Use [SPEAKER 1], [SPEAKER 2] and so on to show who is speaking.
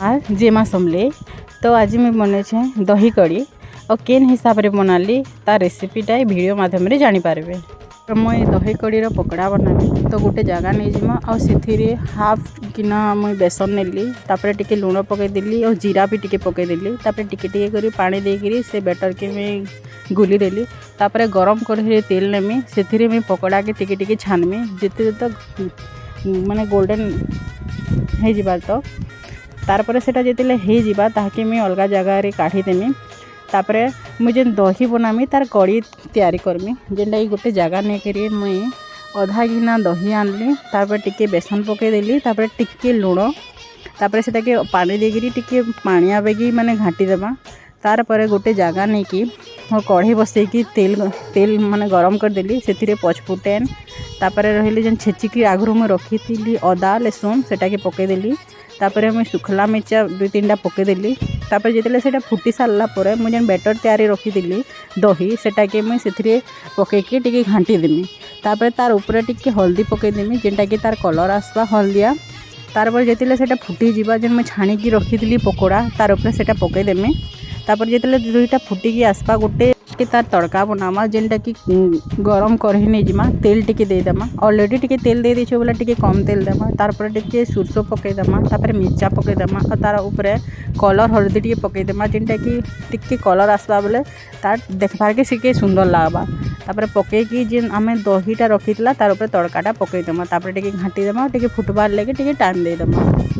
[SPEAKER 1] Are जेमा समले। तो आज मैं बने दही कड़ी और केन हिसाब से बनाली तार रेसिपीटा वीडियो माध्यम जानी पारे। तो मुई दही कड़ी पकड़ा बनाली तो गोटे जगह नहीं जीमा और से हाफ किना मुई बेसन नेली तापर टिके लुण पकईदेली और जीरा भी टिके पकईदेली तापर टिके टिके करी पानी देकरी से बेटर के मैं गुली देली तापर गरम कढ़ाई तेल नेमी से मैं पकड़ा के टिके टिके छानमी जिते तक माने गोल्डन हो जाबार तो तारपर सेटा जिते हो जाबा ताके मैं अलग जगह रे काढ़ी देमी तापर मुझे दही बनामी तार कड़ी तैयारी करमी जेनटा कि गोटे जगह नहीं करी मुई अधा गिना दही आनली तापर टिके बेसन पकईदेली तापर टिके लुण तापर से के पानी देकरी टिके पानिया बेगी माने घाटी देबा तारपर गोटे जगह नहीं कि कढ़ी बसैकी तेल माने गरम करदेली से पचफुटेन तापर रही जेन छेचिकी आगु मुझे रखी थी अदा लहसुन सेटा के पकईदेली तापर मुझे सुखला मिर्चा 2-3टा पकईदेली तापर जिते से फुटी सारा पर मुझे बैटर तैयारी रखी दही सेटा के मुझे से पकईकी टिके घाटी देमी तापर तार ऊपर टिके हल्दी पकईदेमी जेनटा कि तार कलर आसवा हल्दिया तारपर जिते से फुटी जावा जेन मुझे छाणिकी रखी पकोड़ा तार ऊपर से पकईदेमी तापर जिते दुईटा फुटिकी आसवा गोटे के तार तड़का बनामा जेनटा कि गरम कढ़ी नहीं जिमा तेल टिके देदेमा ऑलरेडी टिके तेल दे देछे बोला टिके कम तेल देमा तारपर टिके सुरसो पकईदेमा तापर मिर्चा पकईदेमा और तार ऊपर कलर हल्दी टिके पकईदेमा जेनटा कि टिके कलर आसवा बोले तार देखबार के सिके सुंदर लागबा तापर पकईकी जेन आमे दहीटा रखीला तार ऊपर तड़काटा पकईदेमा तापर टिके घाटी देमा टिके फुटबार लगे टिके टाइम देदेमा।